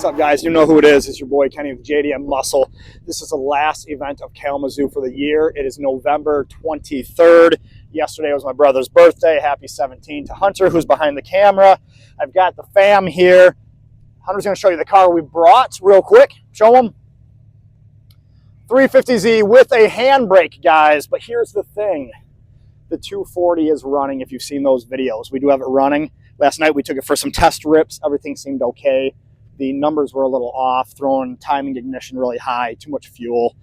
What's up, guys? You know who it is. It's your boy Kenny with Jdm Muscle. This is the last event of Kalamazoo for the year. It is November 23rd. Yesterday was my brother's birthday. Happy 17 to Hunter, who's behind the camera. I've got the fam here. Hunter's going to show you the car we brought real quick. Show them. 350Z with a handbrake, guys. But here's the thing. The 240 is running, if you've seen those videos. We do have it running. Last night we took it for some test rips. Everything seemed okay. The numbers were a little off, throwing timing ignition really high, too much fuel.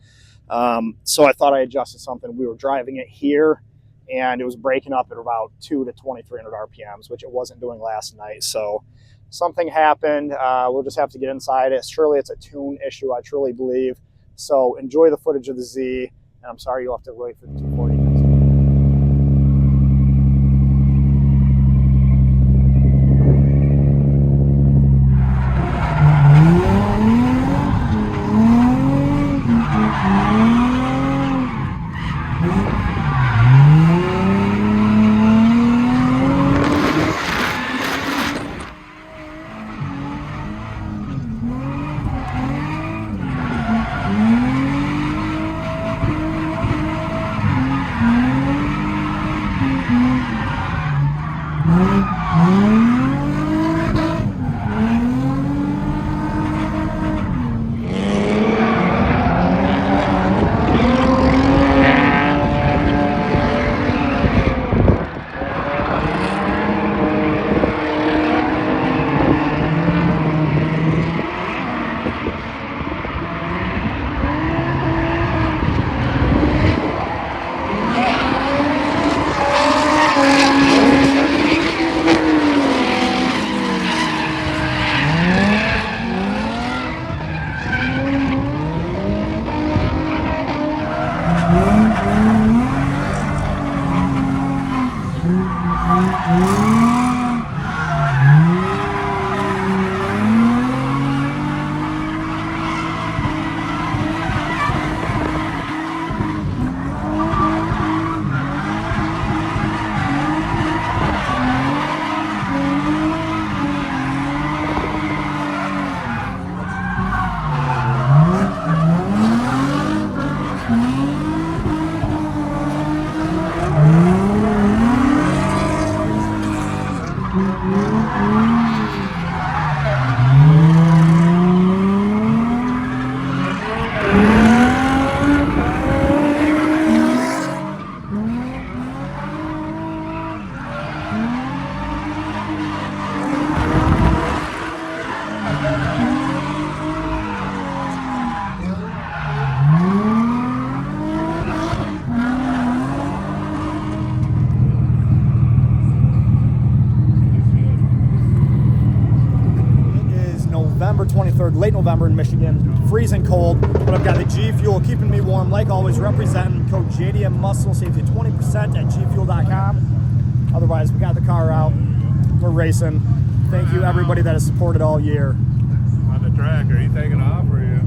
So I thought I adjusted something. We were driving it here, and it was breaking up at about 200 to 2,300 RPMs, which it wasn't doing last night. So something happened. We'll just have to get inside it. Surely it's a tune issue, I truly believe. So enjoy the footage of the Z, and I'm sorry you'll have to wait for the 240 minutes. November 23rd, late November in Michigan, freezing cold, but I've got the G Fuel keeping me warm, like always, representing. Code Jdm Muscle saves you 20% at gfuel.com. Otherwise, we got the car out, we're racing. Thank you everybody that has supported all year. On the track, are you taking off or are you?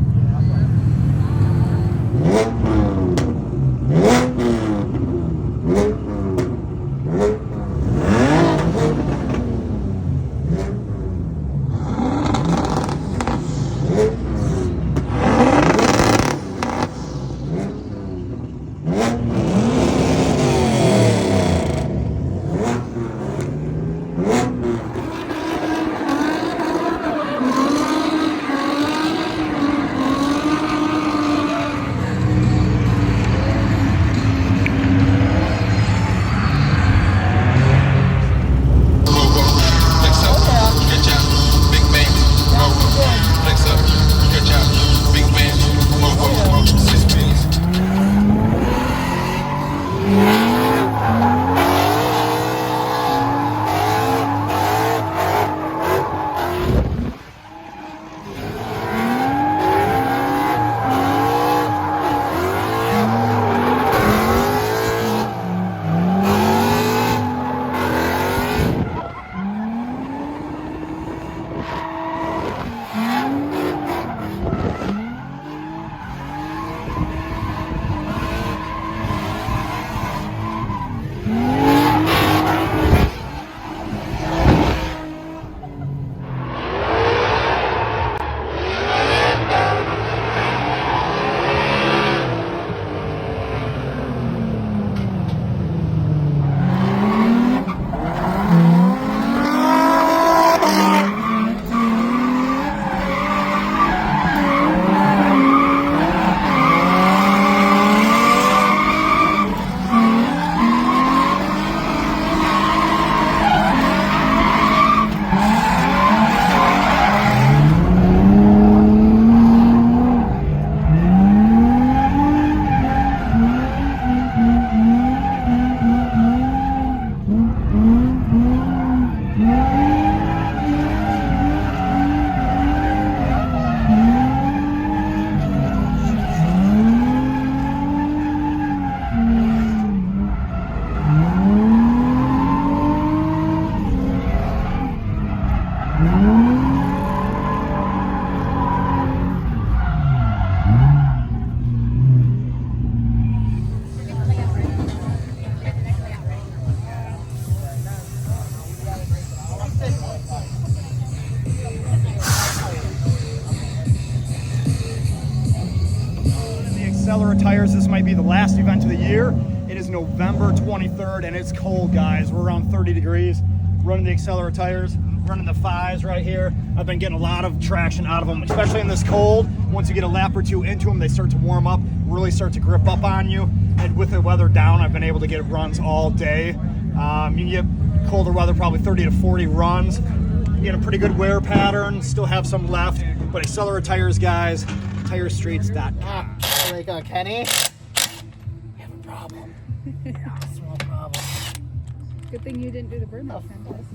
The Accelera tires, this might be the last event of the year. It is November 23rd and it's cold, guys. We're around 30 degrees. Running the Accelera tires, running the 5s right here. I've been getting a lot of traction out of them, especially in this cold. Once you get a lap or two into them, they start to warm up, really start to grip up on you. And with the weather down, I've been able to get runs all day. You can get colder weather, probably 30 to 40 runs. You get a pretty good wear pattern, still have some left. But Accelera tires, guys, tirestreets.com. Like Kenny, we have a problem. Yeah, a small problem. Good thing you didn't do the burnout contest.